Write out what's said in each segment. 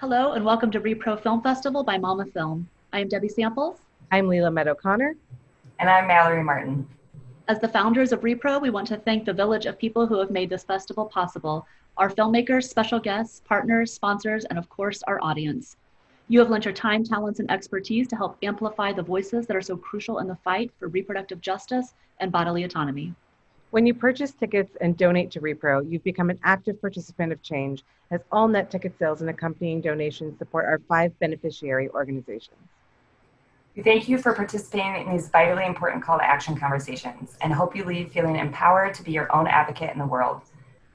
Hello and welcome to rePRO Film Festival by mama.film. I am Debbie Samples. I'm Leila Meadow-Connor. And I'm Mallory Martin. As the founders of rePRO, we want to thank the village of people who have made this festival possible, our filmmakers, special guests, partners, sponsors, and of course, our audience. You have lent your time, talents, and expertise to help amplify the voices that are so crucial in the fight for reproductive justice and bodily autonomy. When you purchase tickets and donate to rePRO, you've become an active participant of change, as all net ticket sales and accompanying donations support our 5 beneficiary organizations. We thank you for participating in these vitally important call to action conversations and hope you leave feeling empowered to be your own advocate in the world.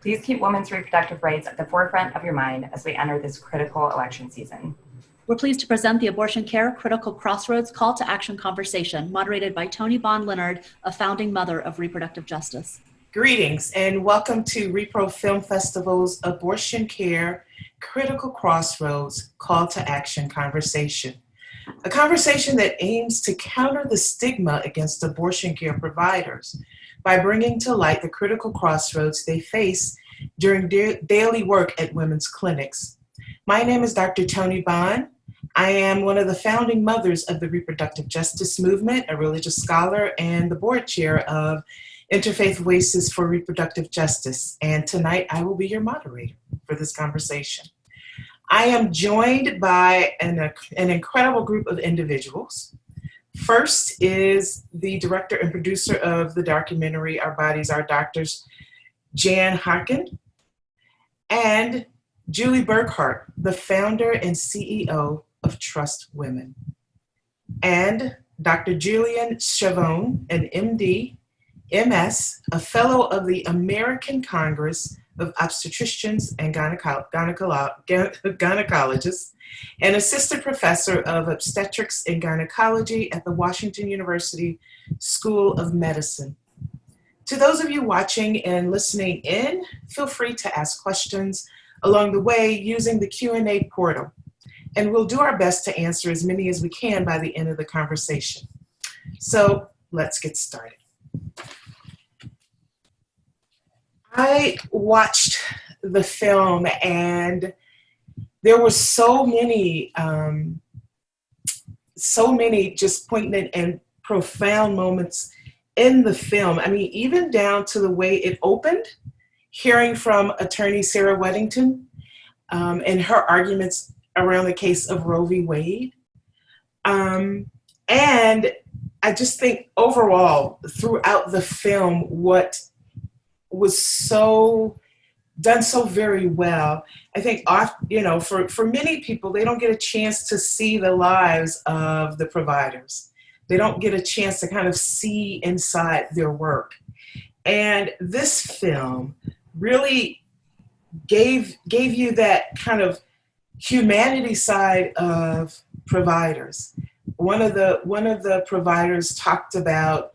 Please keep women's reproductive rights at the forefront of your mind as we enter this critical election season. We're pleased to present the Abortion Care Critical Crossroads Call to Action Conversation, moderated by Toni Bond-Leonard, a founding mother of reproductive justice. Greetings and welcome to rePRO Film Festival's Abortion Care Critical Crossroads Call to Action Conversation. A conversation that aims to counter the stigma against abortion care providers by bringing to light the critical crossroads they face during daily work at women's clinics. My name is Dr. Toni Bond. I am one of the founding mothers of the reproductive justice movement, a religious scholar, and the board chair of Interfaith Voices for Reproductive Justice. And tonight I will be your moderator for this conversation. I am joined by an incredible group of individuals. First is the director and producer of the documentary Our Bodies, Our Doctors, Jan Haaken, and Julie Burkhardt, the founder and CEO of Trust Women, and Dr. Gillian Schivone, an MD, MS, a fellow of the American Congress of Obstetricians and Gynecologists, and assistant professor of obstetrics and gynecology at the Washington University School of Medicine. To those of you watching and listening in, feel free to ask questions along the way using the Q&A portal, and we'll do our best to answer as many as we can by the end of the conversation. So let's get started. I watched the film and there were so many just poignant and profound moments in the film. I mean, even down to the way it opened, hearing from attorney Sarah Weddington and her arguments around the case of Roe v. Wade. And I just think overall, throughout the film, what was done so very well. I think, for many people, they don't get a chance to see the lives of the providers. They don't get a chance to kind of see inside their work. And this film really gave you that kind of humanity side of providers. One of the providers talked about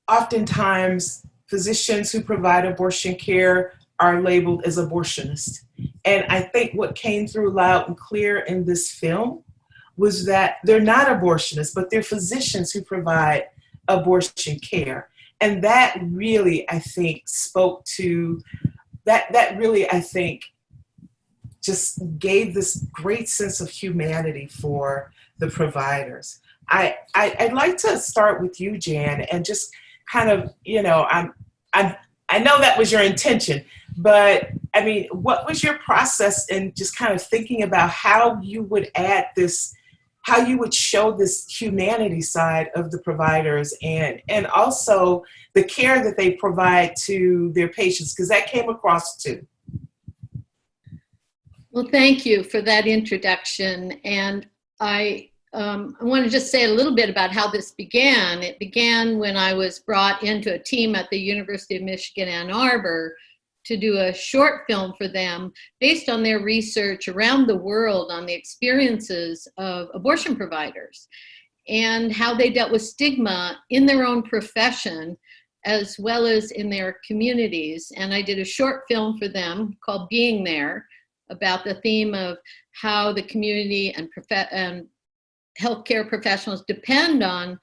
oftentimes physicians who provide abortion care are labeled as abortionists. And I think what came through loud and clear in this film was that they're not abortionists, but they're physicians who provide abortion care. And that really, I think, spoke to, that really, I think, just gave this great sense of humanity for the providers. I'd like to start with you, Jan, and just kind of, I know that was your intention, but I mean, what was your process in just kind of thinking about how you would add this, how you would show this humanity side of the providers and also the care that they provide to their patients, because that came across too. Well, thank you for that introduction. And I want to just say a little bit about how this began. It began when I was brought into a team at the University of Michigan, Ann Arbor, to do a short film for them based on their research around the world on the experiences of abortion providers and how they dealt with stigma in their own profession as well as in their communities. And I did a short film for them called Being There, about the theme of how the community and healthcare professionals depend on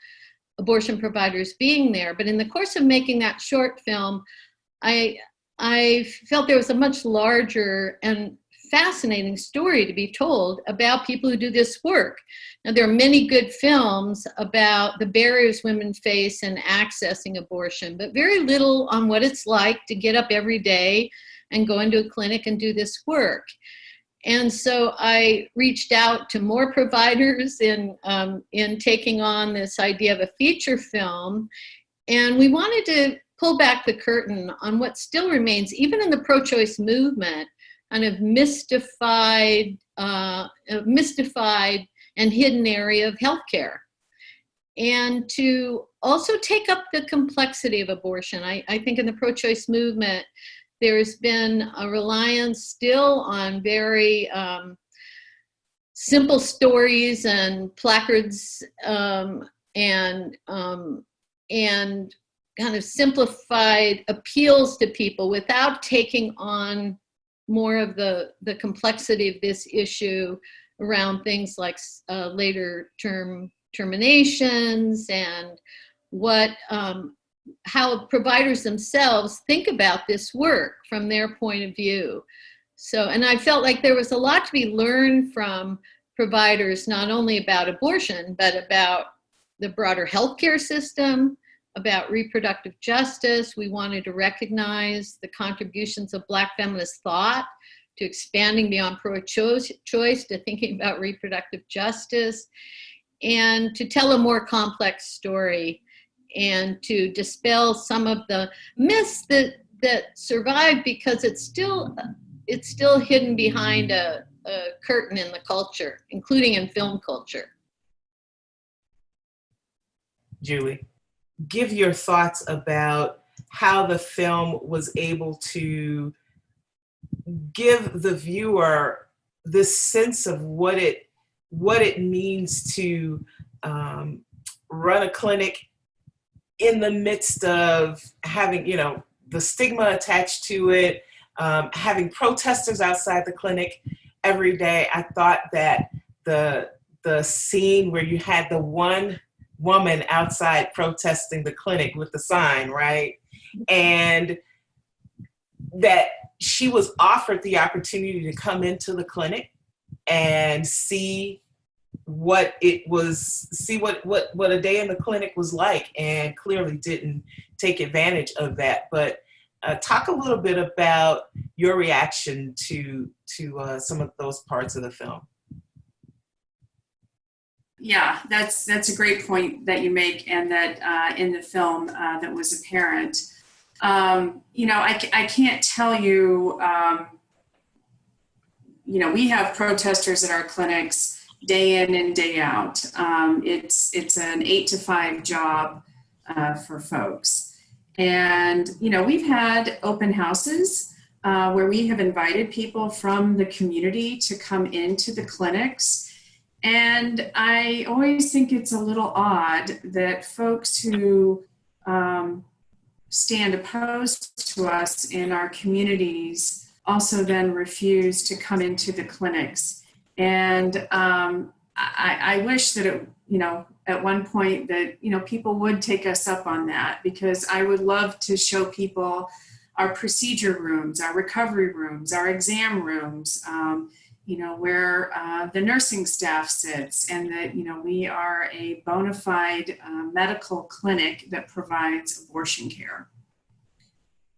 abortion providers being there. But in the course of making that short film, I felt there was a much larger and fascinating story to be told about people who do this work. Now, there are many good films about the barriers women face in accessing abortion, but very little on what it's like to get up every day and go into a clinic and do this work. And so I reached out to more providers in taking on this idea of a feature film. And we wanted to pull back the curtain on what still remains, even in the pro-choice movement, kind of mystified and hidden area of healthcare. And to also take up the complexity of abortion. I think in the pro-choice movement, there's been a reliance still on very simple stories and placards and kind of simplified appeals to people without taking on more of the complexity of this issue around things like later term terminations and what how providers themselves think about this work from their point of view. So, and I felt like there was a lot to be learned from providers, not only about abortion, but about the broader healthcare system, about reproductive justice. We wanted to recognize the contributions of Black feminist thought to expanding beyond pro-choice to thinking about reproductive justice, and to tell a more complex story and to dispel some of the myths that survive because it's still hidden behind a curtain in the culture, including in film culture. Julie, give your thoughts about how the film was able to give the viewer this sense of what it means to run a clinic in the midst of having, the stigma attached to it, having protesters outside the clinic every day. I thought that the scene where you had the one woman outside protesting the clinic with the sign, right? And that she was offered the opportunity to come into the clinic and see what a day in the clinic was like, and clearly didn't take advantage of that. But talk a little bit about your reaction to some of those parts of the film. Yeah, that's a great point that you make, and that in the film that was apparent. I can't tell you, we have protesters at our clinics day in and day out. It's an 8 to 5 job for folks. And, we've had open houses where we have invited people from the community to come into the clinics. And I always think it's a little odd that folks who stand opposed to us in our communities also then refuse to come into the clinics. And I wish that at one point that, people would take us up on that, because I would love to show people our procedure rooms, our recovery rooms, our exam rooms, where the nursing staff sits, and that, we are a bona fide medical clinic that provides abortion care.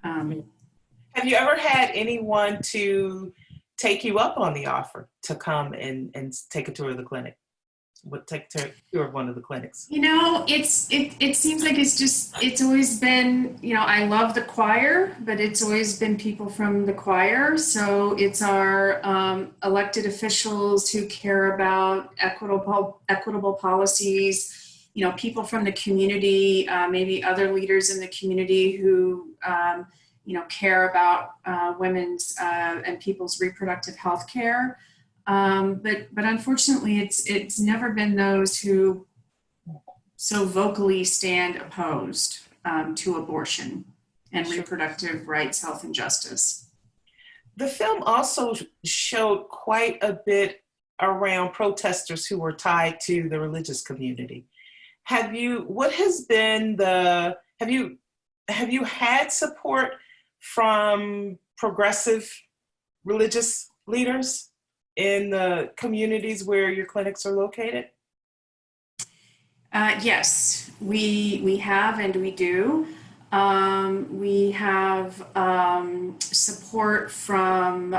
Have you ever had anyone to take you up on the offer to come and take a tour of the clinic? Take a tour of one of the clinics? It seems like it's always been, I love the choir, but it's always been people from the choir. So it's our elected officials who care about equitable policies, people from the community, maybe other leaders in the community who, care about women's and people's reproductive health care. But unfortunately, it's never been those who so vocally stand opposed to abortion and reproductive rights, health, and justice. The film also showed quite a bit around protesters who were tied to the religious community. Have you had support from progressive religious leaders in the communities where your clinics are located? Yes, we have and we do. We have support from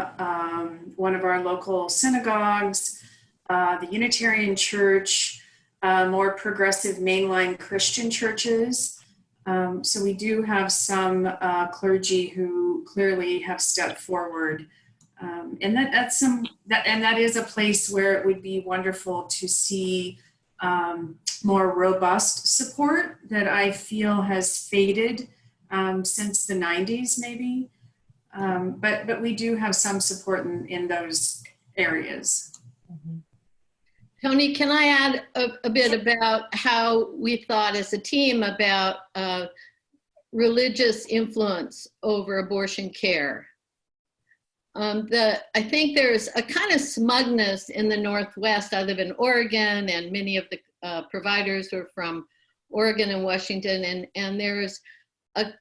one of our local synagogues, the Unitarian Church, more progressive mainline Christian churches. So we do have some clergy who clearly have stepped forward. And that is a place where it would be wonderful to see more robust support that I feel has faded since the 90s, maybe. But we do have some support in those areas. Mm-hmm. Toni, can I add a bit about how we thought as a team about religious influence over abortion care? I think there's a kind of smugness in the Northwest. I live in Oregon, and many of the providers are from Oregon and Washington, and there's a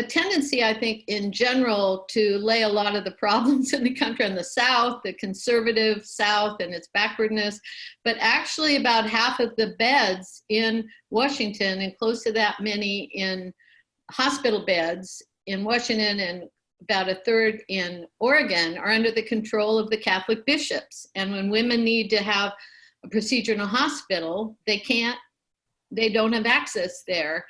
tendency, I think, in general, to lay a lot of the problems in the country on the South, the conservative South and its backwardness. But actually, about half of the beds in Washington, and close to that many in hospital beds in Washington, and about a third in Oregon, are under the control of the Catholic bishops. And when women need to have a procedure in a hospital, they don't have access there.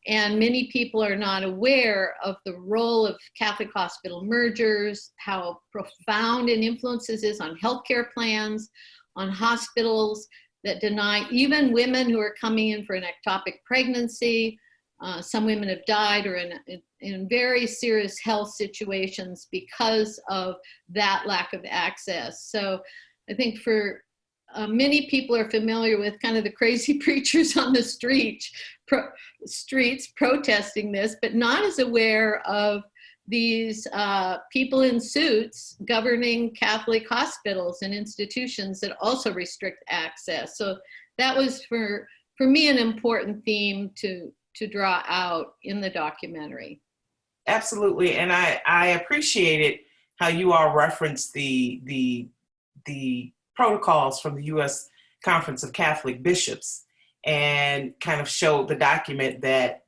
And many people are not aware of the role of Catholic hospital mergers, how profound an influence this is on healthcare plans, on hospitals that deny even women who are coming in for an ectopic pregnancy. Some women have died or in very serious health situations because of that lack of access. So I think for many people are familiar with kind of the crazy preachers on the streets protesting this, but not as aware of these people in suits governing Catholic hospitals and institutions that also restrict access. So that was for me an important theme to draw out in the documentary. Absolutely, and I appreciated how you all referenced the protocols from the U.S. Conference of Catholic Bishops, and kind of showed the document that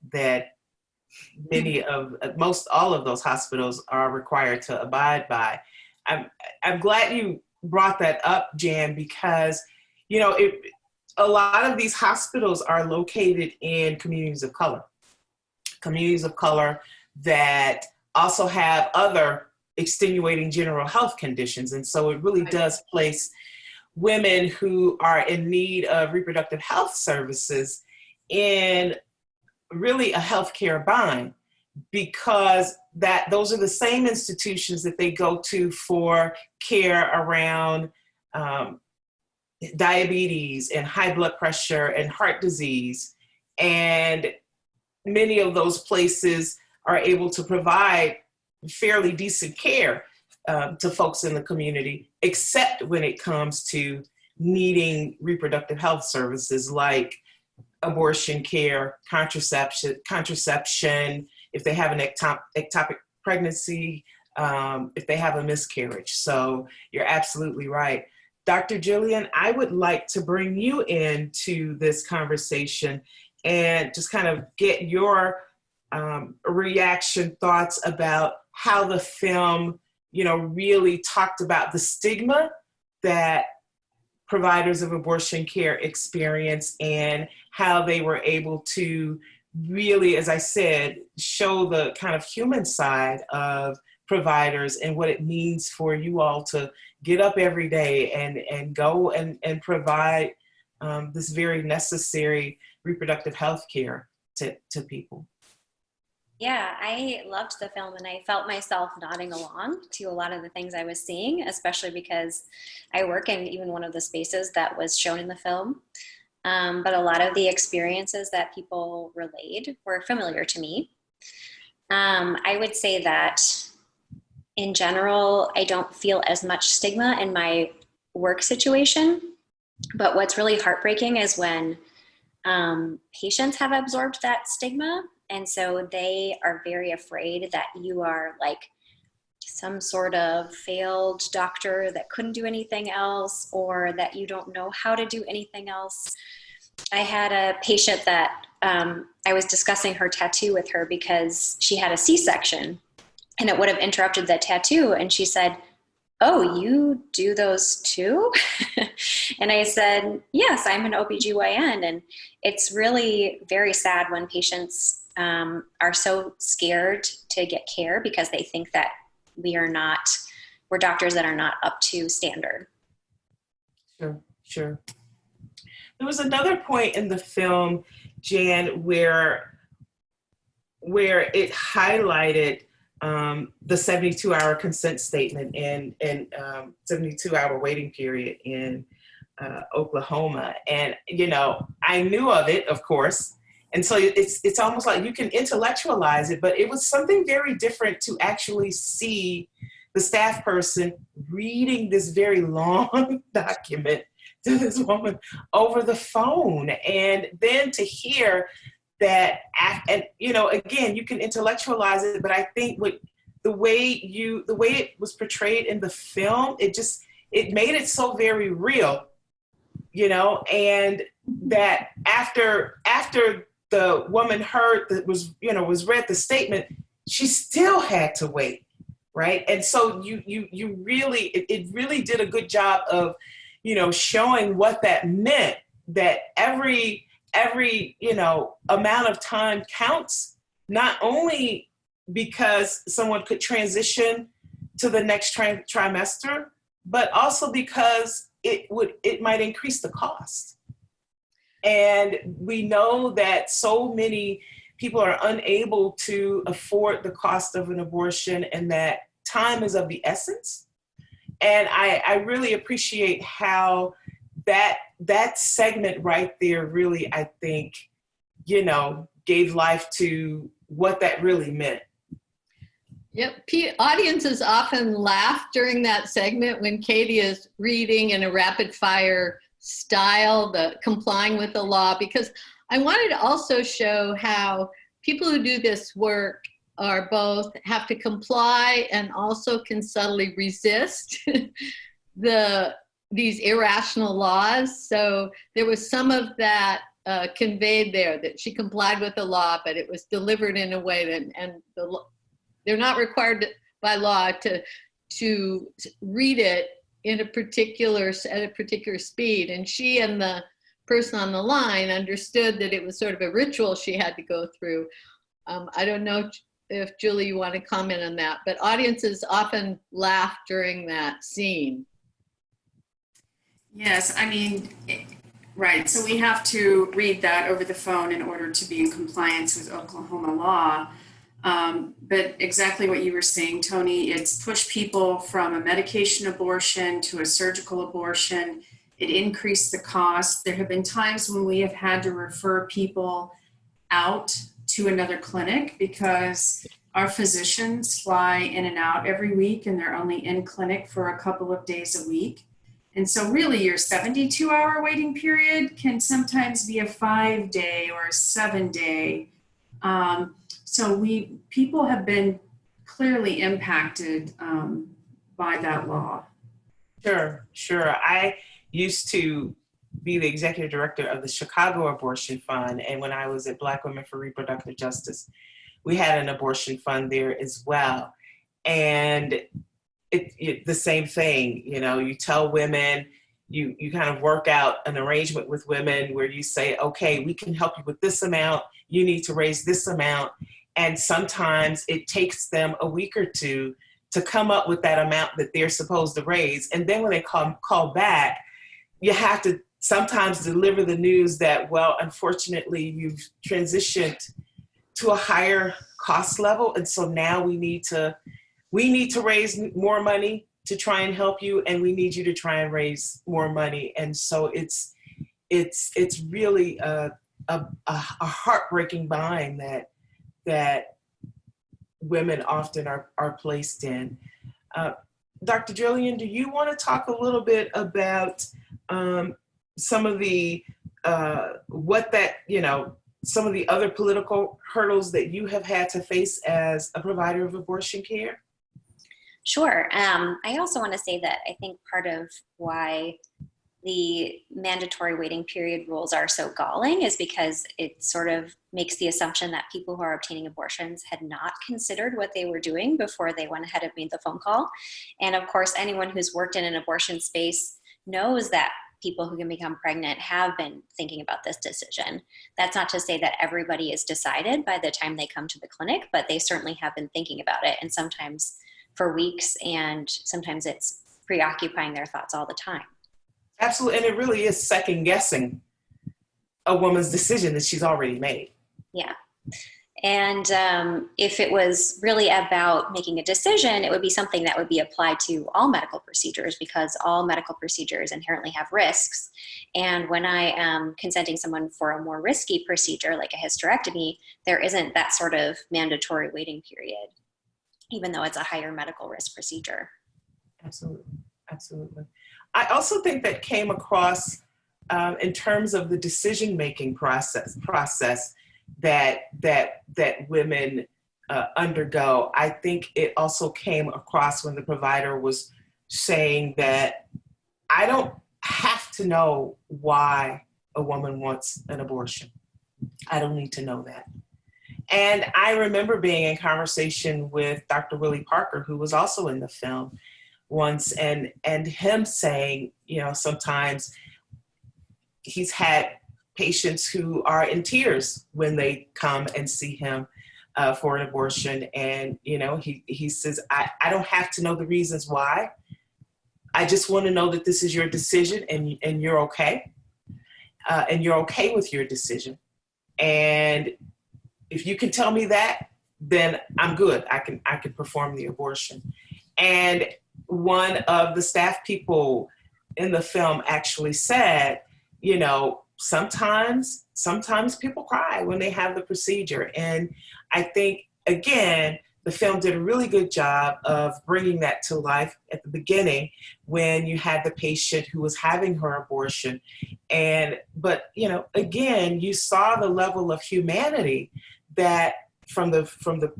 most all of those hospitals are required to abide by. I'm glad you brought that up, Jan, because a lot of these hospitals are located in communities of color that also have other extenuating general health conditions. And so it really does place women who are in need of reproductive health services in really a healthcare bind, because those are the same institutions that they go to for care around diabetes and high blood pressure and heart disease. And many of those places are able to provide fairly decent care to folks in the community, except when it comes to needing reproductive health services like abortion care, contraception, if they have an ectopic pregnancy, if they have a miscarriage. So you're absolutely right. Dr. Gillian, I would like to bring you into this conversation and just kind of get your reaction, thoughts about how the film, really talked about the stigma that providers of abortion care experience, and how they were able to really, as I said, show the kind of human side of providers and what it means for you all to get up every day and go and provide this very necessary reproductive health care to people. Yeah, I loved the film, and I felt myself nodding along to a lot of the things I was seeing, especially because I work in even one of the spaces that was shown in the film. But a lot of the experiences that people relayed were familiar to me. I would say that in general, I don't feel as much stigma in my work situation. But what's really heartbreaking is when patients have absorbed that stigma. And so they are very afraid that you are like some sort of failed doctor that couldn't do anything else, or that you don't know how to do anything else. I had a patient that I was discussing her tattoo with her because she had a C-section and it would have interrupted that tattoo. And she said, "Oh, you do those too?" And I said, "Yes, I'm an OBGYN." And it's really very sad when patients are so scared to get care because they think that we're doctors that are not up to standard. Sure. There was another point in the film, Jan, where it highlighted the 72-hour consent statement and 72-hour waiting period in Oklahoma. And, I knew of it, of course. And so it's almost like you can intellectualize it, but it was something very different to actually see the staff person reading this very long document to this woman over the phone. And then to hear that, and again, you can intellectualize it, but I think the way it was portrayed in the film, it made it so very real, and that after the woman heard that was read the statement, she still had to wait, right? And so you really, it really did a good job of, showing what that meant, that every amount of time counts, not only because someone could transition to the next trimester, but also because it might increase the cost. And we know that so many people are unable to afford the cost of an abortion, and that time is of the essence. And I really appreciate how that segment right there really, I think, gave life to what that really meant. Yep, audiences often laugh during that segment when Katie is reading in a rapid fire style, complying with the law, because I wanted to also show how people who do this work are both have to comply and also can subtly resist these irrational laws. So there was some of that conveyed there, that she complied with the law, but it was delivered in a way that, they're not required by law to read it at a particular speed. And she and the person on the line understood that it was sort of a ritual she had to go through. I don't know if Julie, you want to comment on that, but audiences often laugh during that scene. Yes, right. So we have to read that over the phone in order to be in compliance with Oklahoma law. But exactly what you were saying, Toni, it's pushed people from a medication abortion to a surgical abortion. It increased the cost. There have been times when we have had to refer people out to another clinic because our physicians fly in and out every week and they're only in clinic for a couple of days a week. And so really your 72-hour waiting period can sometimes be a 5-day or a 7-day. So people have been clearly impacted by that law. Sure. I used to be the executive director of the Chicago Abortion Fund. And when I was at Black Women for Reproductive Justice, we had an abortion fund there as well. And it the same thing, you tell women, you kind of work out an arrangement with women where you say, okay, we can help you with this amount, you need to raise this amount. And sometimes it takes them a week or two to come up with that amount that they're supposed to raise. And then when they call back, you have to sometimes deliver the news that, well, unfortunately, you've transitioned to a higher cost level. And so now we need to raise more money to try and help you, and we need you to try and raise more money. And so it's really a heartbreaking bind that women often are placed in. Dr. Gillian, do you want to talk a little bit about some of the some of the other political hurdles that you have had to face as a provider of abortion care? Sure. I also want to say that I think part of why the mandatory waiting period rules are so galling is because it sort of makes the assumption that people who are obtaining abortions had not considered what they were doing before they went ahead and made the phone call. And of course, anyone who's worked in an abortion space knows that people who can become pregnant have been thinking about this decision. That's not to say that everybody is decided by the time they come to the clinic, but they certainly have been thinking about it, and sometimes for weeks, and sometimes it's preoccupying their thoughts all the time. Absolutely, and it really is second guessing a woman's decision that she's already made. Yeah. And if it was really about making a decision, it would be something that would be applied to all medical procedures, because all medical procedures inherently have risks. And when I am consenting someone for a more risky procedure, like a hysterectomy, there isn't that sort of mandatory waiting period, even though it's a higher medical risk procedure. Absolutely, absolutely. I also think that came across in terms of the decision-making process that women undergo. I think it also came across when the provider was saying that I don't have to know why a woman wants an abortion. I don't need to know that. And I remember being in conversation with Dr. Willie Parker, who was also in the film once, and him saying, you know, sometimes he's had patients who are in tears when they come and see him for an abortion. And, you know, he says, I don't have to know the reasons why. I just want to know that this is your decision and you're okay. And you're okay with your decision. And if you can tell me that, then I'm good. I can perform the abortion. And one of the staff people in the film actually said, you know, sometimes people cry when they have the procedure. And I think, again, the film did a really good job of bringing that to life at the beginning when you had the patient who was having her abortion. But, you know, again, you saw the level of humanity that from the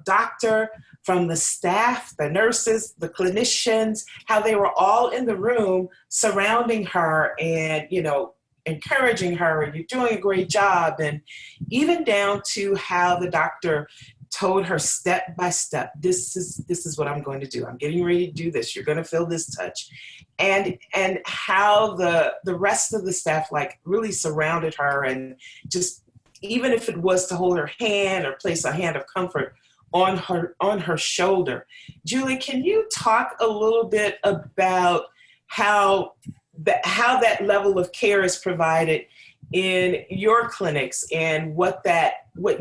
doctor, from the staff, the nurses, the clinicians, how they were all in the room surrounding her and, you know, encouraging her, and you're doing a great job. And even down to how the doctor told her step by step, this is what I'm going to do. I'm getting ready to do this. You're going to feel this touch. And how the rest of the staff like really surrounded her, and just, even if it was to hold her hand or place a hand of comfort on her shoulder. Julie, can you talk a little bit about how that level of care is provided in your clinics, and what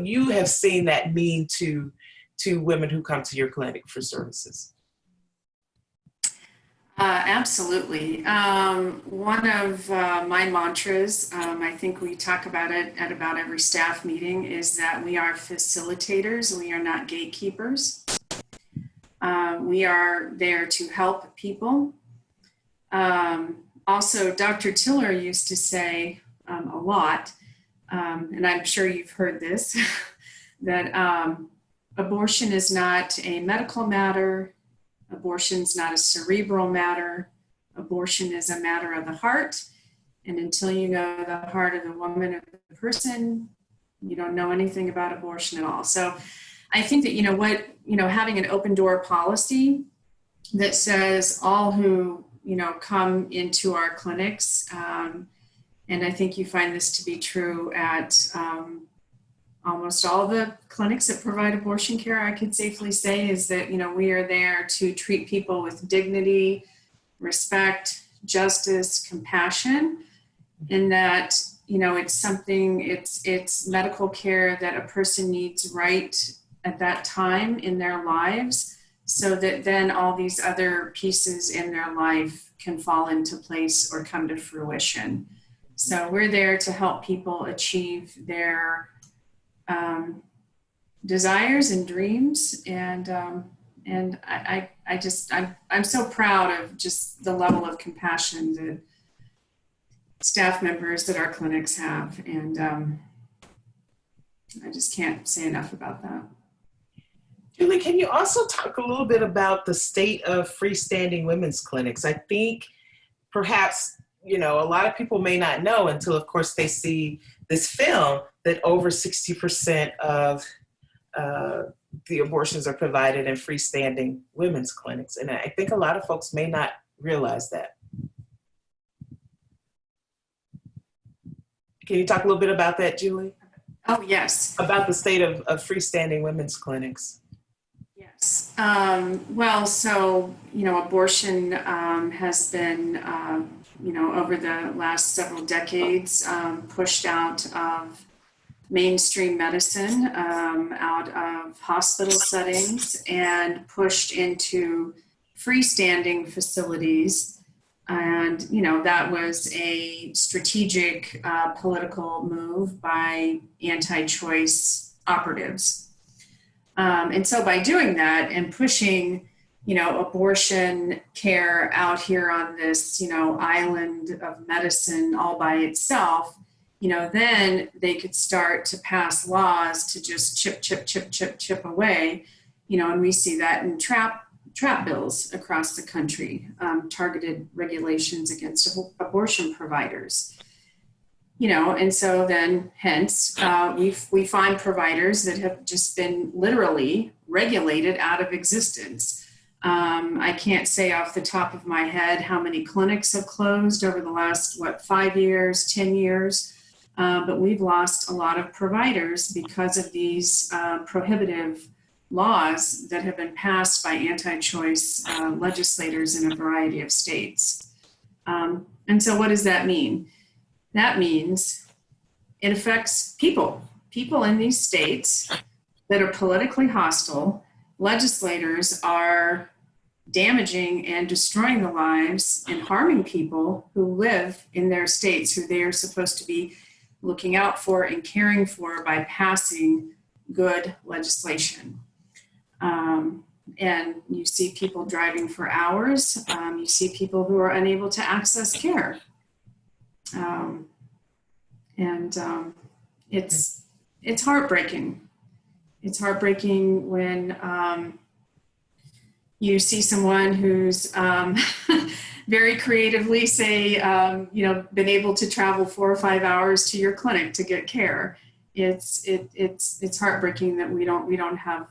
you have seen that mean to women who come to your clinic for services? Absolutely. One of my mantras, I think we talk about it at about every staff meeting, is that we are facilitators. We are not gatekeepers. We are there to help people. Also, Dr. Tiller used to say a lot, and I'm sure you've heard this, that abortion is not a medical matter. Abortion's not a cerebral matter. Abortion is a matter of the heart. And until you know the heart of the woman or the person, you don't know anything about abortion at all. So I think that, having an open door policy that says all who, come into our clinics, and I think you find this to be true at almost all the clinics that provide abortion care, I could safely say, is that, we are there to treat people with dignity, respect, justice, compassion, and that, it's medical care that a person needs right at that time in their lives, so that then all these other pieces in their life can fall into place or come to fruition. So we're there to help people achieve their desires and dreams, and I'm so proud of just the level of compassion that staff members that our clinics have, and I just can't say enough about that. Julie, can you also talk a little bit about the state of freestanding women's clinics? I think perhaps, a lot of people may not know until, of course, they see this film that over 60% of the abortions are provided in freestanding women's clinics. And I think a lot of folks may not realize that. Can you talk a little bit about that, Julie? Oh, yes. About the state of freestanding women's clinics. Yes. Well, so, abortion has been, over the last several decades, pushed out of mainstream medicine, out of hospital settings, and pushed into freestanding facilities. And, that was a strategic political move by anti-choice operatives. And so by doing that and pushing, abortion care out here on this, island of medicine all by itself, then they could start to pass laws to just chip away, and we see that in trap bills across the country, targeted regulations against abortion providers. And so then hence we find providers that have just been literally regulated out of existence. I can't say off the top of my head how many clinics have closed over the last, 5 years, 10 years, but we've lost a lot of providers because of these prohibitive laws that have been passed by anti-choice legislators in a variety of states. And so what does that mean? That means it affects people in these states that are politically hostile. Legislators are damaging and destroying the lives and harming people who live in their states, who they are supposed to be looking out for and caring for by passing good legislation. And you see people driving for hours. You see people who are unable to access care. It's heartbreaking. It's heartbreaking when you see someone who's very creatively say, been able to travel 4 or 5 hours to your clinic to get care. It's heartbreaking that we don't have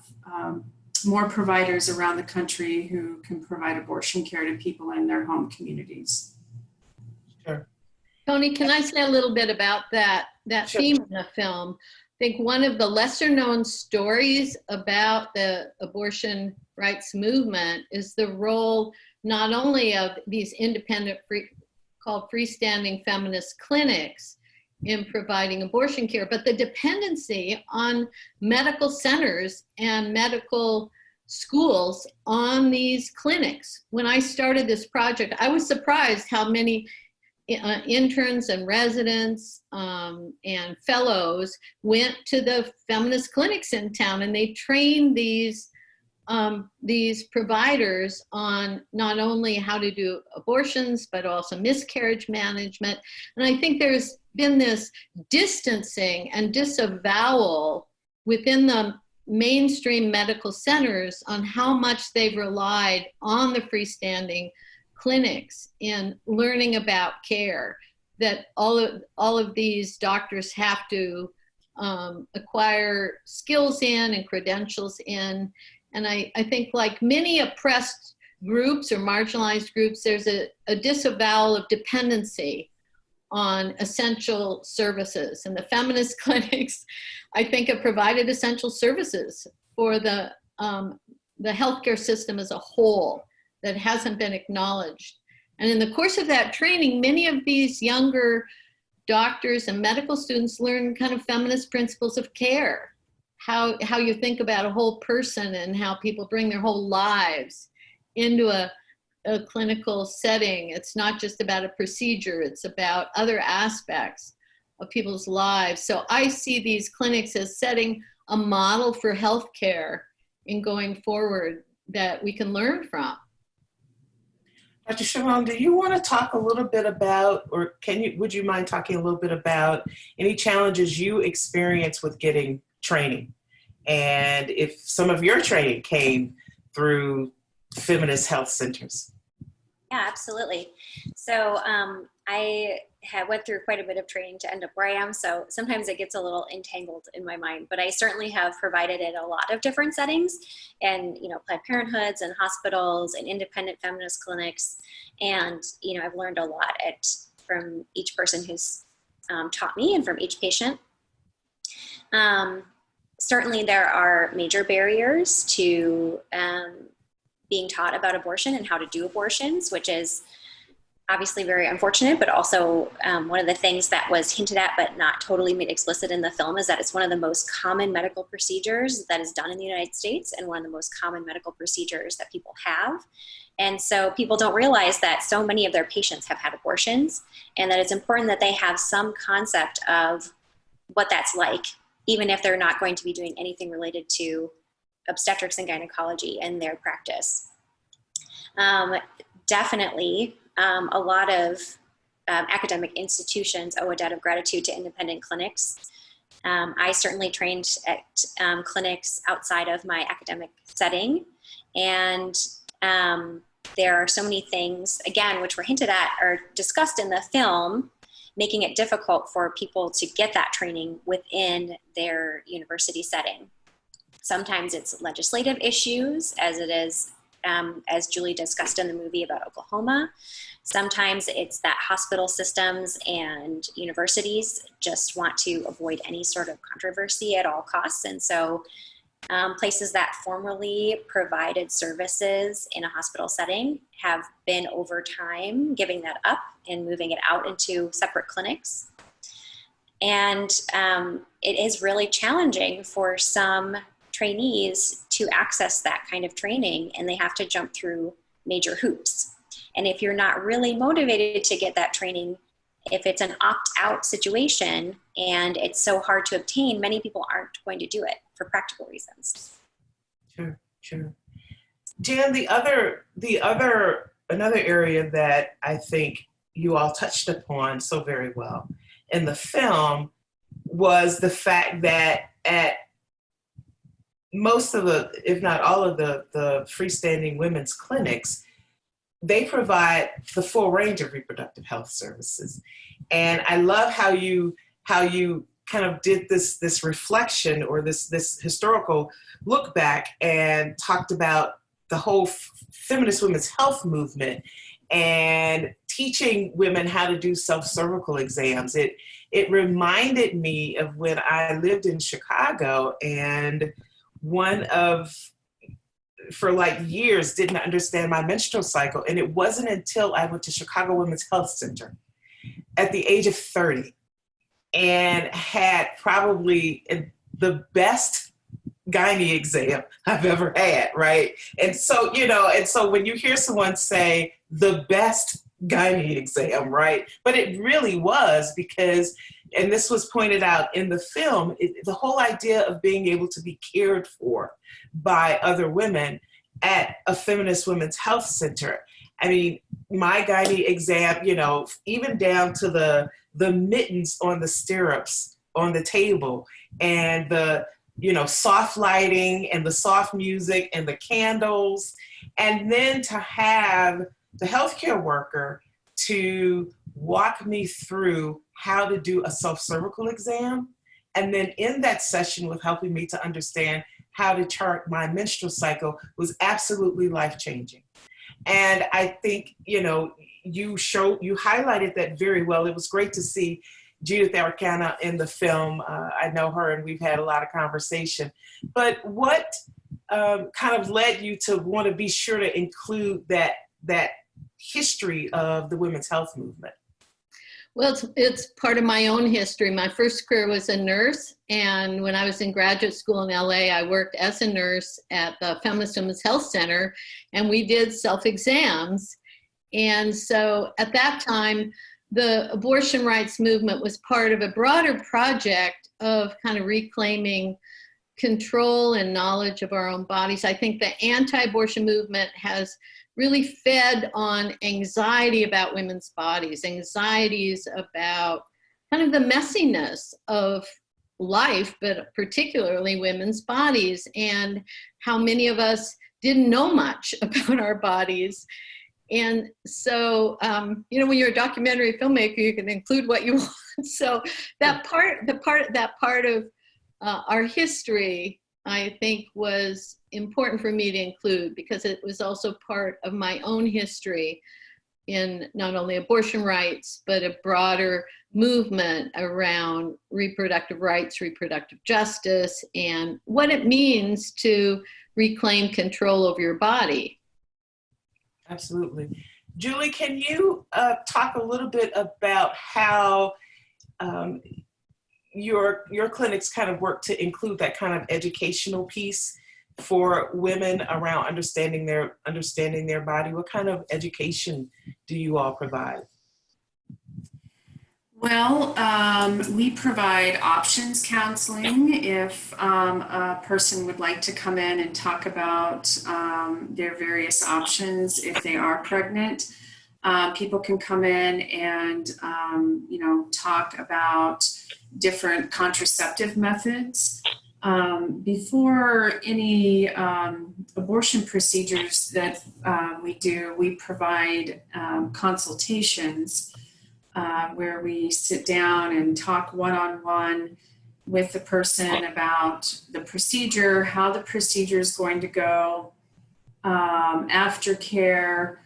more providers around the country who can provide abortion care to people in their home communities. Sure. Toni, can I say a little bit about that Sure. theme in the film? I think one of the lesser known stories about the abortion rights movement is the role not only of these independent called freestanding feminist clinics in providing abortion care, but the dependency on medical centers and medical schools on these clinics. When I started this project, I was surprised how many interns and residents and fellows went to the feminist clinics in town, and they trained these providers on not only how to do abortions, but also miscarriage management. And I think there's been this distancing and disavowal within the mainstream medical centers on how much they've relied on the freestanding clinics in learning about care, that all of these doctors have to acquire skills in and credentials in. And I think, like many oppressed groups or marginalized groups, there's a disavowal of dependency on essential services. And the feminist clinics, I think, have provided essential services for the healthcare system as a whole that hasn't been acknowledged. And in the course of that training, many of these younger doctors and medical students learn kind of feminist principles of care, how you think about a whole person and how people bring their whole lives into a clinical setting. It's not just about a procedure, it's about other aspects of people's lives. So I see these clinics as setting a model for healthcare in going forward that we can learn from. Dr. Schivone, do you want to talk a little bit about, or would you mind talking a little bit about any challenges you experience with getting training and if some of your training came through feminist health centers. Yeah, absolutely. So I went through quite a bit of training to end up where I am. So sometimes it gets a little entangled in my mind, but I certainly have provided in a lot of different settings, and, Planned Parenthoods and hospitals and independent feminist clinics. And, I've learned a lot from each person who's taught me and from each patient. Certainly there are major barriers to being taught about abortion and how to do abortions, which is obviously very unfortunate, but also one of the things that was hinted at but not totally made explicit in the film is that it's one of the most common medical procedures that is done in the United States, and one of the most common medical procedures that people have. And so people don't realize that so many of their patients have had abortions, and that it's important that they have some concept of what that's like, even if they're not going to be doing anything related to obstetrics and gynecology in their practice. Definitely, a lot of academic institutions owe a debt of gratitude to independent clinics. I certainly trained at clinics outside of my academic setting, and there are so many things, again, which were hinted at or discussed in the film, making it difficult for people to get that training within their university setting. Sometimes it's legislative issues, as it is, as Julie discussed in the movie about Oklahoma. Sometimes it's that hospital systems and universities just want to avoid any sort of controversy at all costs. And so places that formerly provided services in a hospital setting have been over time giving that up and moving it out into separate clinics. And it is really challenging for some trainees to access that kind of training, and they have to jump through major hoops. And if you're not really motivated to get that training, if it's an opt-out situation and it's so hard to obtain, many people aren't going to do it for practical reasons. Sure. Jan, another area that I think you all touched upon so very well in the film was the fact that at most of the, if not all of the freestanding women's clinics, they provide the full range of reproductive health services. And I love how you kind of did this reflection or this historical look back and talked about the whole feminist women's health movement and teaching women how to do self-cervical exams. It reminded me of when I lived in Chicago, and for like years didn't understand my menstrual cycle. And it wasn't until I went to Chicago Women's Health Center at the age of 30 and had probably the best gynae exam I've ever had, right? And so, when you hear someone say the best gynae exam, right? But it really was because, and this was pointed out in the film, the whole idea of being able to be cared for by other women at a feminist women's health center. I mean, my gynae exam, even down to the mittens on the stirrups on the table, and the, soft lighting and the soft music and the candles, and then to have the healthcare worker to walk me through how to do a self-cervical exam. And then in that session with helping me to understand how to chart my menstrual cycle was absolutely life-changing. And I think, you highlighted that very well. It was great to see Judith Arcana in the film. I know her and we've had a lot of conversation. But what kind of led you to want to be sure to include that history of the women's health movement? Well, it's part of my own history. My first career was a nurse, and when I was in graduate school in LA, I worked as a nurse at the Feminist Women's Health Center, and we did self-exams. And so at that time, the abortion rights movement was part of a broader project of kind of reclaiming control and knowledge of our own bodies. I think the anti-abortion movement has really fed on anxiety about women's bodies, anxieties about kind of the messiness of life, but particularly women's bodies, and how many of us didn't know much about our bodies. And so, you know, when you're a documentary filmmaker, you can include what you want. So that part of our history, I think, was important for me to include, because it was also part of my own history in not only abortion rights, but a broader movement around reproductive rights, reproductive justice, and what it means to reclaim control over your body. Absolutely. Julie, can you talk a little bit about how your clinics kind of work to include that kind of educational piece for women around understanding their body? What kind of education do you all provide? Well, we provide options counseling if a person would like to come in and talk about their various options if they are pregnant. People can come in and, you know, talk about different contraceptive methods. Before any abortion procedures that we do, we provide consultations where we sit down and talk one-on-one with the person about the procedure, how the procedure is going to go, aftercare,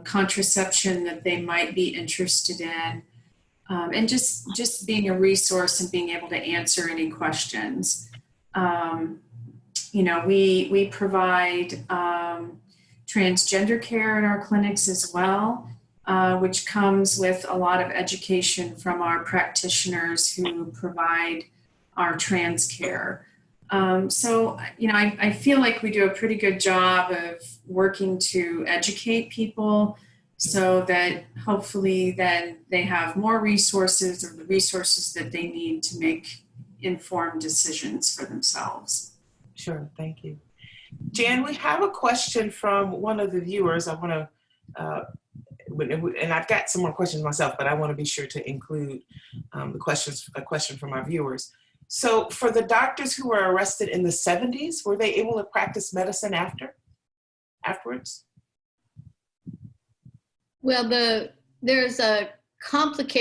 contraception that they might be interested in, and just being a resource and being able to answer any questions. You know, we provide transgender care in our clinics as well, which comes with a lot of education from our practitioners who provide our trans care. So, you know, I feel like we do a pretty good job of working to educate people so that hopefully then they have more resources, or the resources that they need to make informed decisions for themselves. Sure, thank you. Jan, we have a question from one of the viewers. I want to, and I've got some more questions myself, but I want to be sure to include a question from our viewers. So for the doctors who were arrested in the 70s, were they able to practice medicine afterwards? Well, there's a complex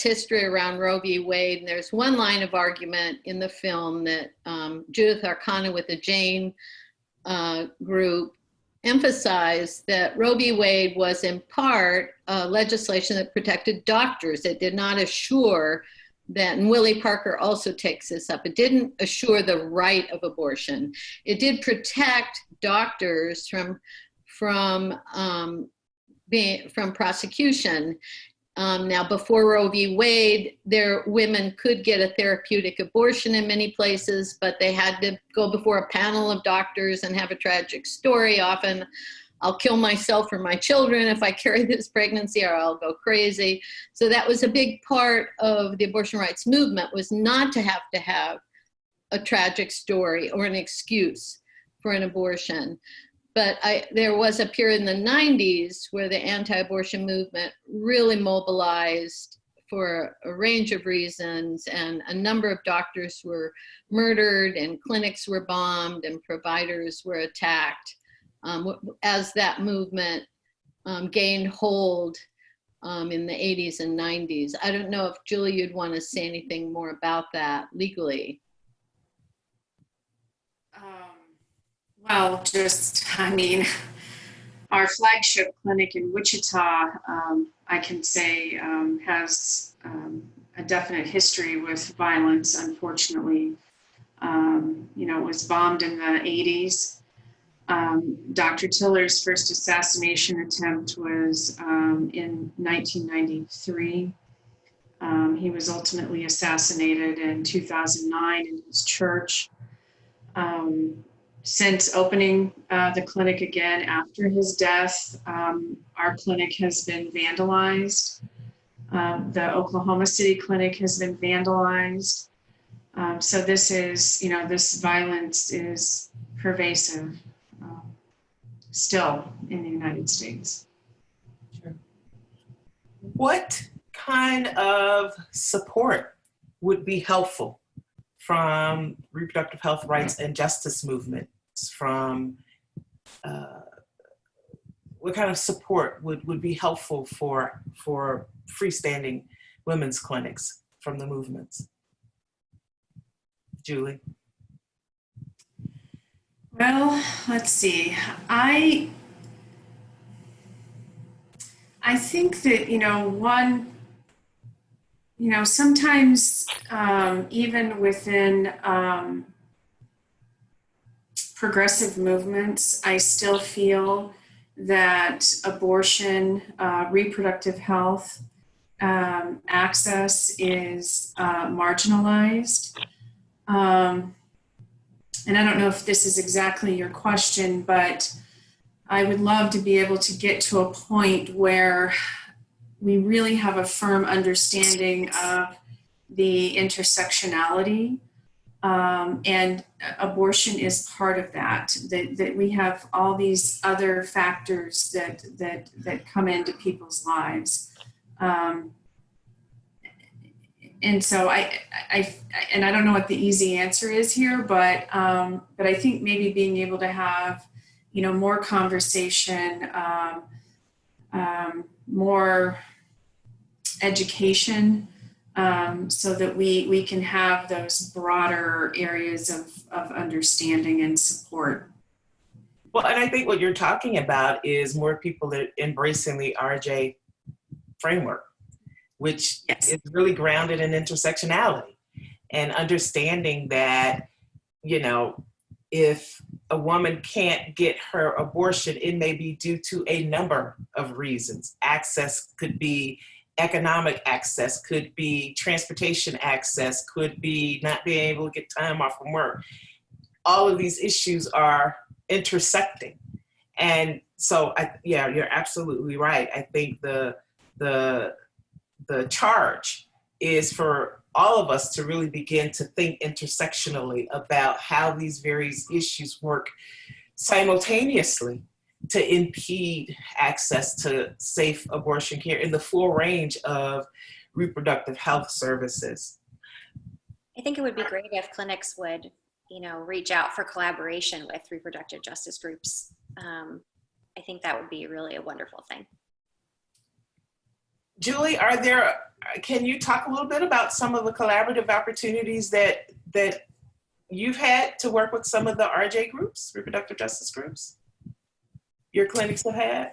history around Roe v. Wade, and there's one line of argument in the film that Judith Arcana with the Jane group emphasized, that Roe v. Wade was in part legislation that protected doctors. It did not assure that, and Willie Parker also takes this up, it didn't assure the right of abortion. It did protect doctors from prosecution. Now, before Roe v. Wade, women could get a therapeutic abortion in many places, but they had to go before a panel of doctors and have a tragic story. Often, I'll kill myself or my children if I carry this pregnancy, or I'll go crazy. So that was a big part of the abortion rights movement, was not to have a tragic story or an excuse for an abortion. But there was a period in the 90s where the anti-abortion movement really mobilized for a range of reasons, and a number of doctors were murdered, and clinics were bombed, and providers were attacked as that movement gained hold in the 80s and 90s. I don't know if, Julie, you'd want to say anything more about that legally. Well, our flagship clinic in Wichita, I can say, has a definite history with violence, unfortunately. You know, it was bombed in the 80s. Dr. Tiller's first assassination attempt was in 1993. He was ultimately assassinated in 2009 in his church. Since opening the clinic again after his death, our clinic has been vandalized. The Oklahoma City clinic has been vandalized. So this is, you know, this violence is pervasive still in the United States. Sure. What kind of support would be helpful from reproductive health rights and justice movements, from what kind of support would be helpful for freestanding women's clinics from the movements? Julie? Well, let's see. I think that, sometimes even within progressive movements, I still feel that abortion, reproductive health, access is marginalized. And I don't know if this is exactly your question, but I would love to be able to get to a point where we really have a firm understanding of the intersectionality, and abortion is part of that we have all these other factors that come into people's lives. And so I don't know what the easy answer is here, but I think maybe being able to have, more conversation, more education, so that we can have those broader areas of understanding and support. Well, and I think what you're talking about is more people that embracing the RJ framework, which is really grounded in intersectionality and understanding that, if a woman can't get her abortion, it may be due to a number of reasons. Access could be economic access, could be transportation access, could be not being able to get time off from work. All of these issues are intersecting. And so, you're absolutely right. I think the charge is for all of us to really begin to think intersectionally about how these various issues work simultaneously to impede access to safe abortion care in the full range of reproductive health services. I think it would be great if clinics would, reach out for collaboration with reproductive justice groups. I think that would be really a wonderful thing. Julie, can you talk a little bit about some of the collaborative opportunities that you've had to work with some of the RJ groups, reproductive justice groups, your clinics have had?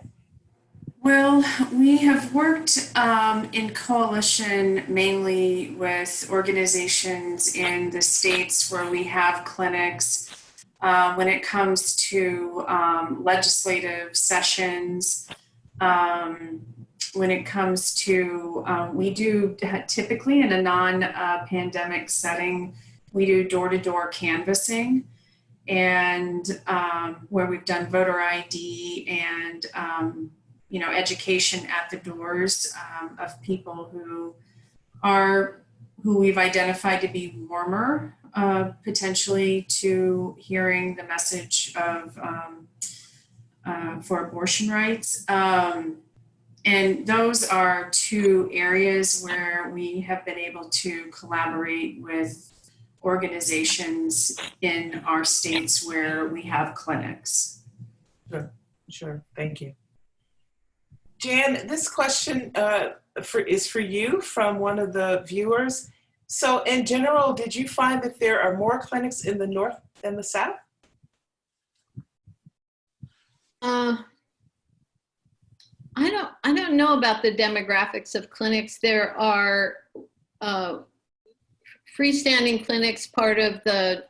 Well, we have worked in coalition mainly with organizations in the states where we have clinics. When it comes to legislative sessions, when it comes to, we do typically in a non-pandemic setting, we do door-to-door canvassing, and where we've done voter ID and education at the doors of people who we've identified to be warmer potentially to hearing the message of for abortion rights. And those are two areas where we have been able to collaborate with organizations in our states where we have clinics. Sure. Thank you. Jan, this question is for you from one of the viewers. So in general, did you find that there are more clinics in the North than the South? I don't know about the demographics of clinics. There are freestanding clinics, part of the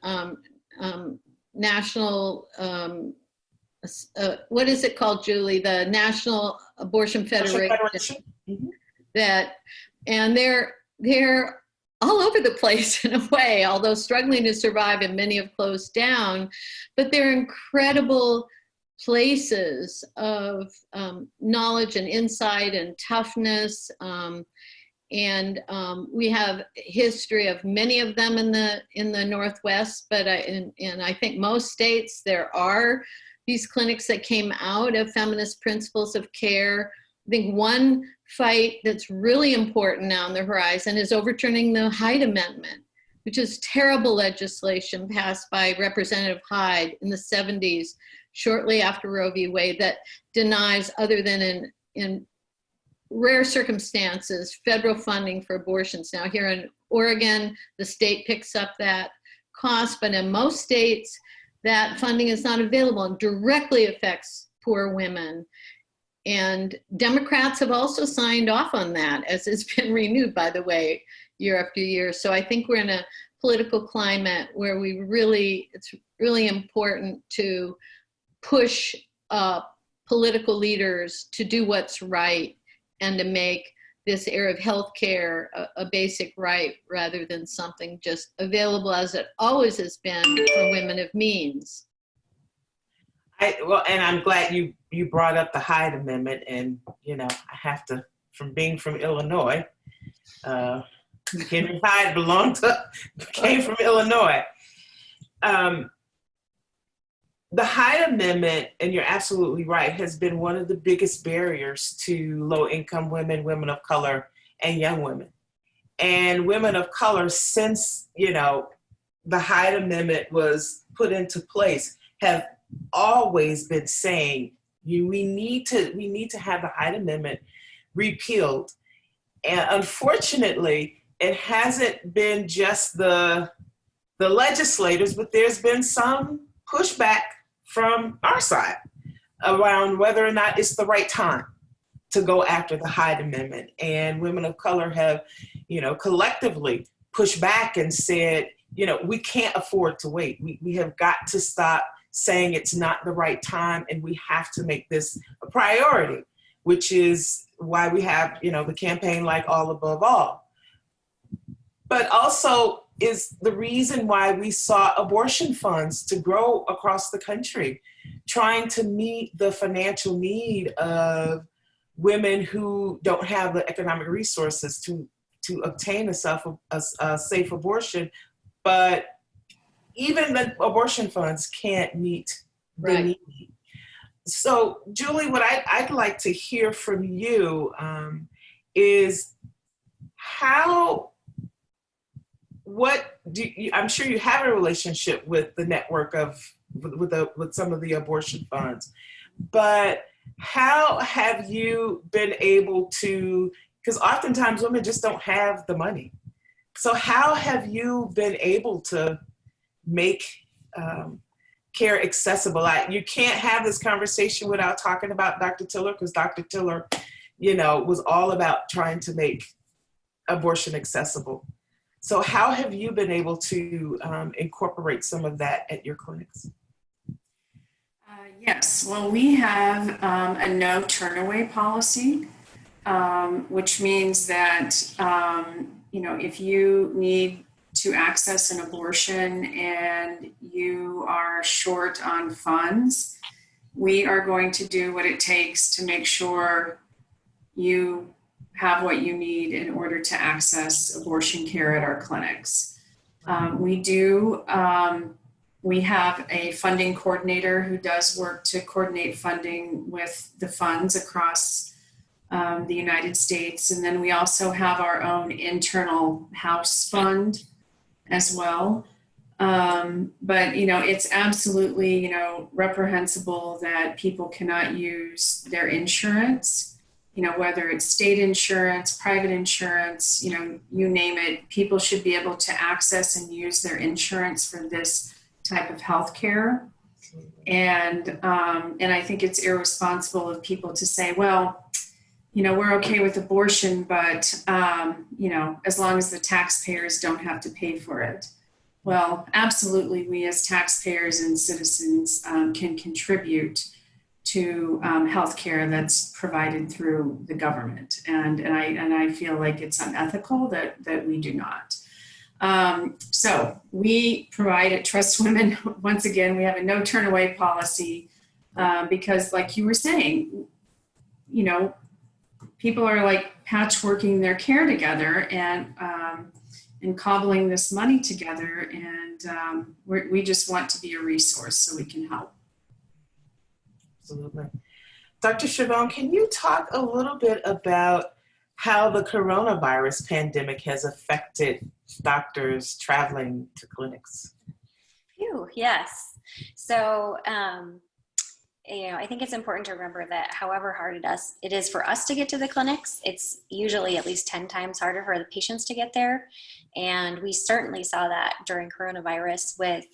national, what is it called, Julie? The National Abortion Federation. Mm-hmm. And they're all over the place in a way, although struggling to survive, and many have closed down, but they're incredible places of knowledge and insight and toughness. And we have history of many of them in the Northwest, but in I think most states there are these clinics that came out of feminist principles of care, I think one fight that's really important now on the horizon is overturning the Hyde Amendment, which is terrible legislation passed by Representative Hyde in the 70s, shortly after Roe v. Wade, that denies, other than in rare circumstances, federal funding for abortions. Now here in Oregon, the state picks up that cost, but in most states, that funding is not available and directly affects poor women. And Democrats have also signed off on that, as has been renewed, by the way, year after year. So I think we're in a political climate where it's really important to push political leaders to do what's right and to make this area of healthcare a basic right rather than something just available as it always has been for women of means. Well, and I'm glad you brought up the Hyde Amendment, and I have to, from being from Illinois, Henry Hyde came from Illinois. The Hyde Amendment, and you're absolutely right, has been one of the biggest barriers to low-income women, women of color, and young women. And women of color, since the Hyde Amendment was put into place, have always been saying we need to have the Hyde Amendment repealed. And unfortunately, it hasn't been just the legislators, but there's been some pushback from our side around whether or not it's the right time to go after the Hyde Amendment. And women of color have, collectively pushed back and said, we can't afford to wait. We have got to stop saying it's not the right time, and we have to make this a priority, which is why we have, the campaign like All Above All. But also is the reason why we saw abortion funds to grow across the country, trying to meet the financial need of women who don't have the economic resources to obtain a safe abortion. But even the abortion funds can't meet the need. So, Julie, what I'd like to hear from you is I'm sure you have a relationship with the network with some of the abortion funds, but how have you been able to, because oftentimes women just don't have the money. So how have you been able to make care accessible? You can't have this conversation without talking about Dr. Tiller, because Dr. Tiller, was all about trying to make abortion accessible. So how have you been able to incorporate some of that at your clinics? Yes, well, we have a no turnaway policy, which means that, if you need to access an abortion and you are short on funds, we are going to do what it takes to make sure you have what you need in order to access abortion care at our clinics. We have a funding coordinator who does work to coordinate funding with the funds across the United States. And then we also have our own internal house fund as well. But, it's absolutely, reprehensible that people cannot use their insurance, whether it's state insurance, private insurance, you name it. People should be able to access and use their insurance for this type of health care. And I think it's irresponsible of people to say, well, we're okay with abortion, but, as long as the taxpayers don't have to pay for it. Well, absolutely, we as taxpayers and citizens can contribute to healthcare that's provided through the government, and I feel like it's unethical that we do not. So we provide at Trust Women, once again, we have a no turnaway policy because, like you were saying, people are like patchworking their care together and cobbling this money together, and we just want to be a resource so we can help. Absolutely. Dr. Schivone, can you talk a little bit about how the coronavirus pandemic has affected doctors traveling to clinics? Phew, yes. So, I think it's important to remember that however hard it is for us to get to the clinics, it's usually at least 10 times harder for the patients to get there. And we certainly saw that during coronavirus with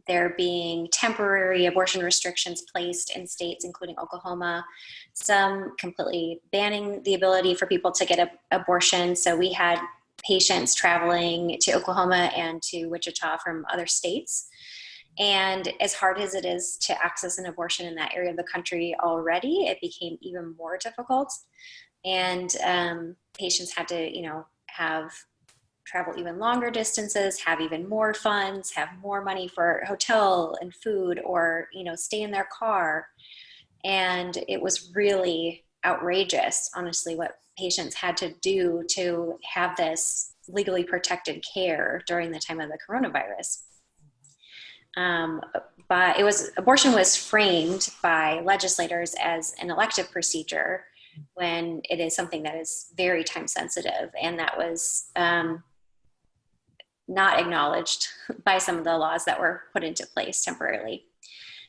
there being temporary abortion restrictions placed in states, including Oklahoma, some completely banning the ability for people to get an abortion. So we had patients traveling to Oklahoma and to Wichita from other states. And as hard as it is to access an abortion in that area of the country already, it became even more difficult. And patients had to, travel even longer distances, have even more funds, have more money for hotel and food, or, stay in their car. And it was really outrageous, honestly, what patients had to do to have this legally protected care during the time of the coronavirus. But abortion was framed by legislators as an elective procedure when it is something that is very time sensitive, and that was not acknowledged by some of the laws that were put into place temporarily.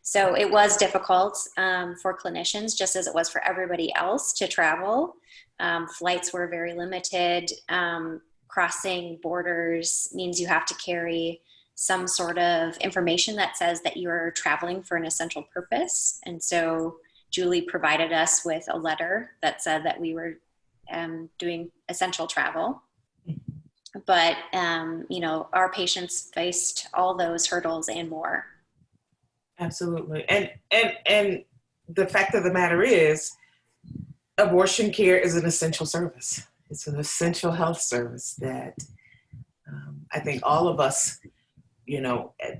So it was difficult for clinicians, just as it was for everybody else, to travel. Flights were very limited. Crossing borders means you have to carry some sort of information that says that you're traveling for an essential purpose. And so Julie provided us with a letter that said that we were doing essential travel. But, our patients faced all those hurdles and more. Absolutely. And the fact of the matter is, abortion care is an essential service. It's an essential health service that I think all of us,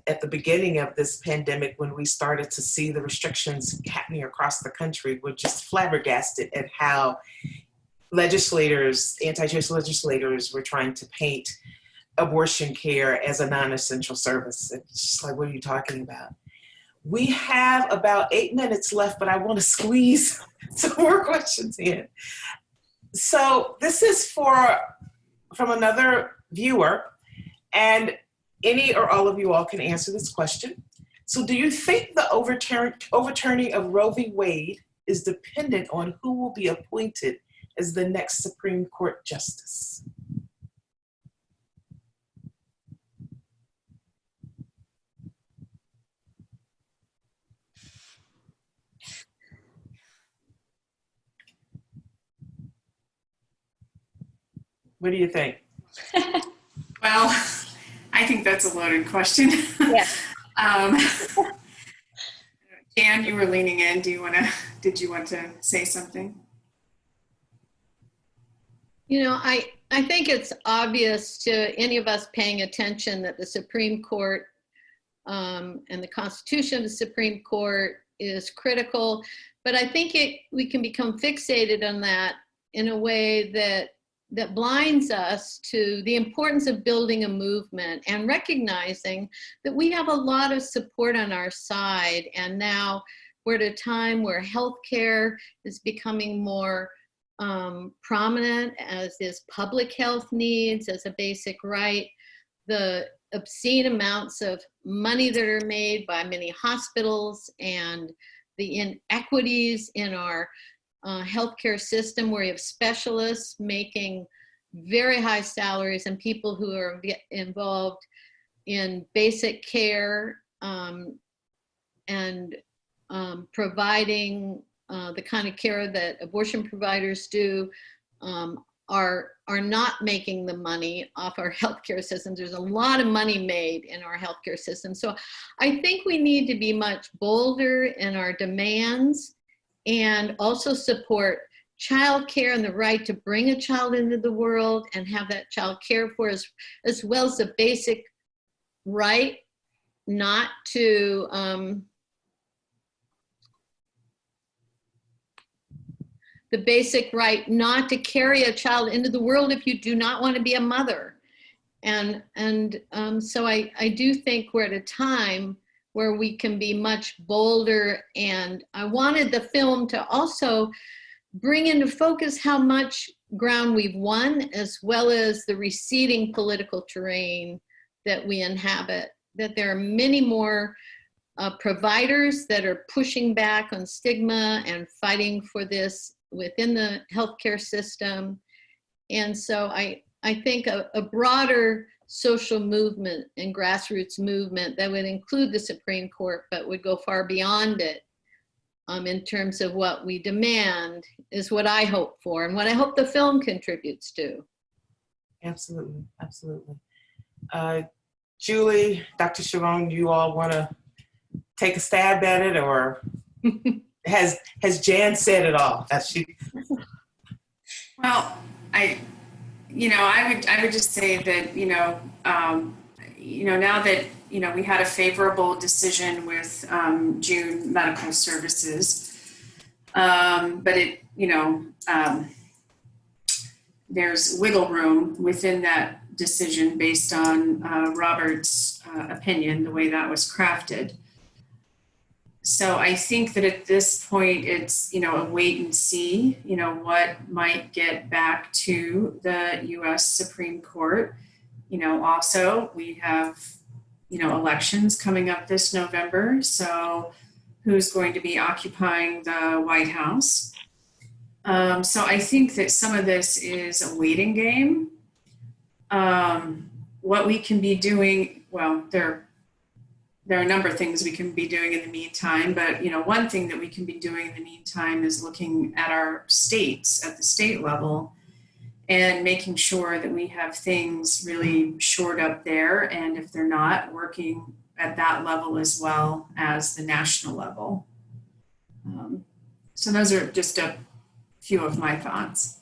at the beginning of this pandemic, when we started to see the restrictions happening across the country, were just flabbergasted at how anti-choice legislators were trying to paint abortion care as a non-essential service. It's just like, what are you talking about? We have about 8 minutes left, but I want to squeeze some more questions in. So this is from another viewer, and any or all of you all can answer this question. So do you think the overturning of Roe v. Wade is dependent on who will be appointed as the next Supreme Court justice? What do you think? Well, I think that's a loaded question. Yeah. Jan, you were leaning in. Did you want to say something? I think it's obvious to any of us paying attention that the Supreme Court and the Constitution of the Supreme Court is critical, but I think we can become fixated on that in a way that blinds us to the importance of building a movement and recognizing that we have a lot of support on our side. And now we're at a time where healthcare is becoming more prominent, as is public health needs as a basic right. The obscene amounts of money that are made by many hospitals and the inequities in our healthcare system, where you have specialists making very high salaries and people who are involved in basic care and providing the kind of care that abortion providers do are not making the money off our healthcare systems. There's a lot of money made in our healthcare system. So I think we need to be much bolder in our demands and also support childcare and the right to bring a child into the world and have that child cared for, as well as the basic right not to carry a child into the world if you do not want to be a mother. So I do think we're at a time where we can be much bolder. And I wanted the film to also bring into focus how much ground we've won, as well as the receding political terrain that we inhabit, that there are many more providers that are pushing back on stigma and fighting for this within the healthcare system. And so I think a broader social movement and grassroots movement that would include the Supreme Court, but would go far beyond it in terms of what we demand, is what I hope for and what I hope the film contributes to. Absolutely, absolutely. Julie, Dr. Schivone, do you all want to take a stab at it, or has Jan said it all? Well, I would just say that, now that, we had a favorable decision with June Medical Services, but it, there's wiggle room within that decision based on Robert's opinion, the way that was crafted. So I think that at this point, it's, a wait and see, what might get back to the U.S. Supreme Court. Also, we have, elections coming up this November. So who's going to be occupying the White House? So I think that some of this is a waiting game. What we can be doing, well, there are a number of things we can be doing in the meantime, but one thing that we can be doing in the meantime is looking at our states at the state level and making sure that we have things really shored up there, and if they're not, working at that level as well as the national level. So those are just a few of my thoughts.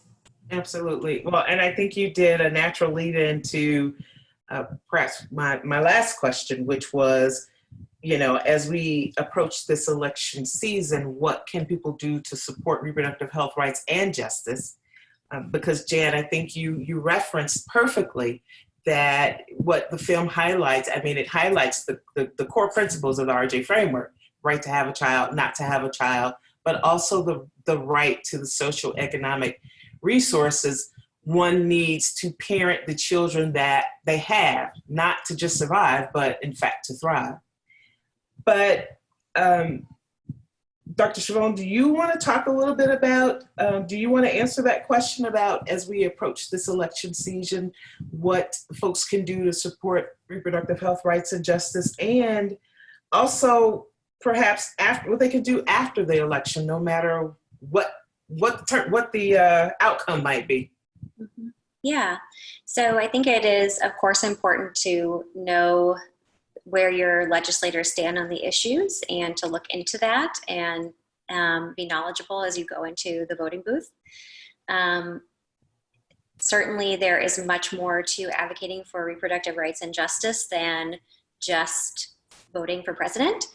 Absolutely. Well, and I think you did a natural lead into perhaps my last question, which was, as we approach this election season, what can people do to support reproductive health rights and justice? Because Jan, I think you referenced perfectly that what the film highlights, it highlights the core principles of the RJ framework, right to have a child, not to have a child, but also the right to the social economic resources one needs to parent the children that they have, not to just survive, but in fact to thrive. But Dr. Schivone, do you want to talk a little bit about, do you want to answer that question about, as we approach this election season, what folks can do to support reproductive health rights and justice, and also perhaps what they can do after the election, no matter what the outcome might be? Mm-hmm. Yeah, so I think it is, of course, important to know where your legislators stand on the issues and to look into that and be knowledgeable as you go into the voting booth. Certainly there is much more to advocating for reproductive rights and justice than just voting for president.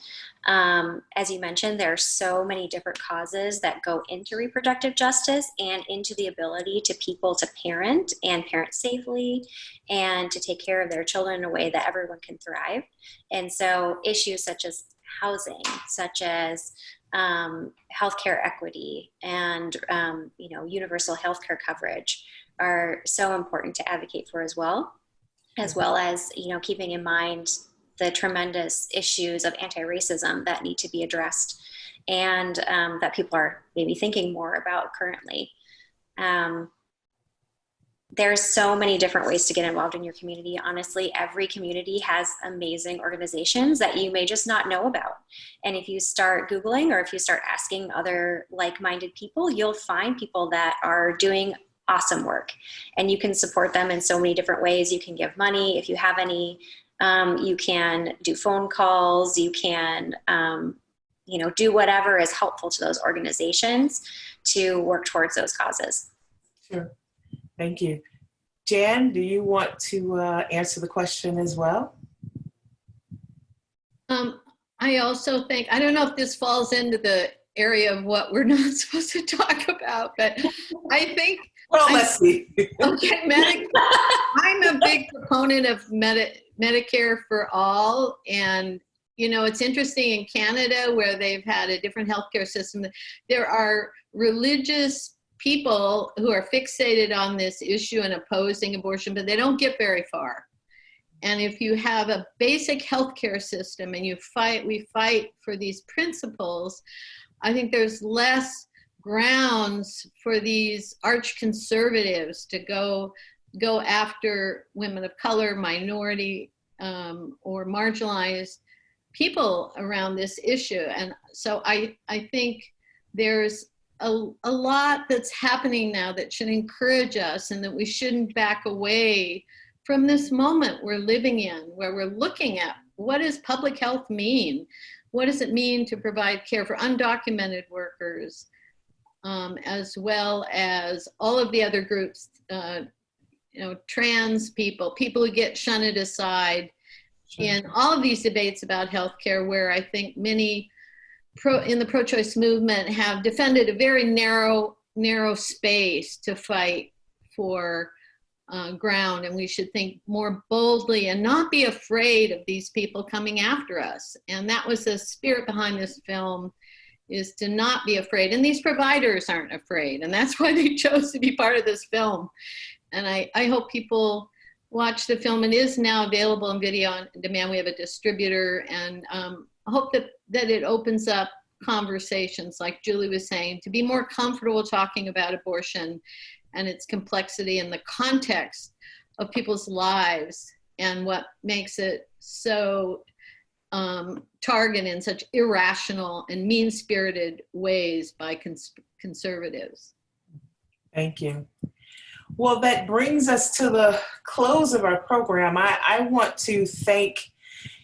As you mentioned, there are so many different causes that go into reproductive justice and into the ability to people to parent and parent safely and to take care of their children in a way that everyone can thrive. And so issues such as housing, such as healthcare equity and universal healthcare coverage are so important to advocate for as well as keeping in mind the tremendous issues of anti-racism that need to be addressed and that people are maybe thinking more about currently. There's so many different ways to get involved in your community. Honestly, every community has amazing organizations that you may just not know about. And if you start Googling or if you start asking other like-minded people, you'll find people that are doing awesome work. And you can support them in so many different ways. You can give money if you have any. You can do phone calls, you can, do whatever is helpful to those organizations to work towards those causes. Sure. Thank you. Jan, do you want to answer the question as well? I also think, I don't know if this falls into the area of what we're not supposed to talk about, but I think well, let's see. Okay, I'm a big proponent of Medicare for all, and you know, it's interesting in Canada where they've had a different healthcare system. There are religious people who are fixated on this issue and opposing abortion, but they don't get very far. And if you have a basic healthcare system and we fight for these principles, I think there's less grounds for these arch conservatives to go after women of color, minority, or marginalized people around this issue. And so I think there's a lot that's happening now that should encourage us, and that we shouldn't back away from this moment we're living in, where we're looking at what does public health mean? What does it mean to provide care for undocumented workers, as well as all of the other groups, you know, trans people, people who get shunned aside in all of these debates about healthcare, where I think many in the pro-choice movement have defended a very narrow space to fight for ground, and we should think more boldly and not be afraid of these people coming after us. And that was the spirit behind this film, is to not be afraid. And these providers aren't afraid, and that's why they chose to be part of this film. And I hope people watch the film. It is now available on video on demand. We have a distributor, and I hope that it opens up conversations, like Julie was saying, to be more comfortable talking about abortion and its complexity in the context of people's lives, and what makes it so targeted in such irrational and mean-spirited ways by conservatives. Thank you. Well, that brings us to the close of our program. I want to thank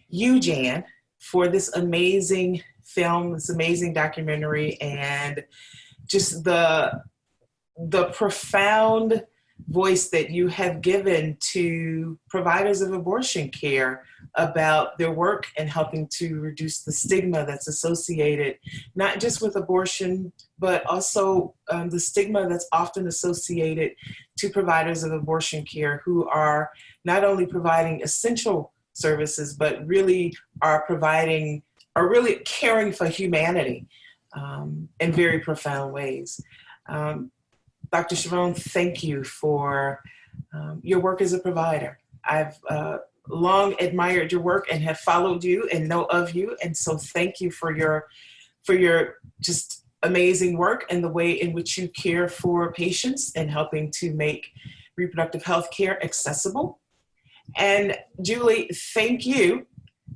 you, Jan, for this amazing film, this amazing documentary, and just the profound voice that you have given to providers of abortion care about their work and helping to reduce the stigma that's associated, not just with abortion, but also the stigma that's often associated to providers of abortion care, who are not only providing essential services, but really are really caring for humanity in very profound ways. Dr. Schivone, thank you for your work as a provider. I've long admired your work and have followed you and know of you. And so thank you for your just amazing work and the way in which you care for patients and helping to make reproductive health care accessible. And Julie, thank you.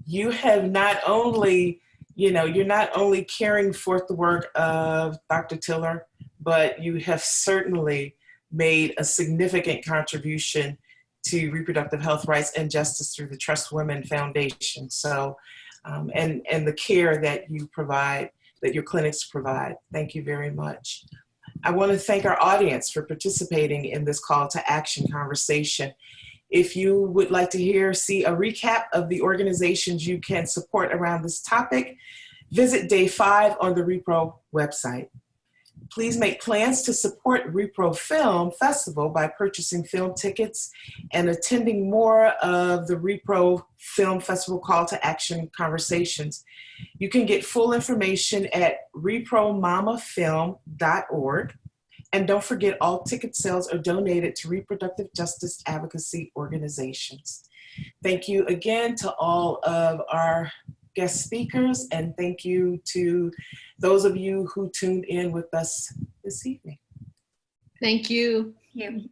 You have not only, you're not only carrying forth the work of Dr. Tiller, but you have certainly made a significant contribution to reproductive health rights and justice through the Trust Women Foundation. So, and the care that you provide, that your clinics provide. Thank you very much. I want to thank our audience for participating in this call to action conversation. If you would like to see a recap of the organizations you can support around this topic, visit Day 5 on the rePRO website. Please make plans to support rePRO Film Festival by purchasing film tickets and attending more of the rePRO Film Festival Call to Action conversations. You can get full information at repromama.film.org. And don't forget, all ticket sales are donated to reproductive justice advocacy organizations. Thank you again to all of our guest speakers, and thank you to those of you who tuned in with us this evening. Thank you. Thank you.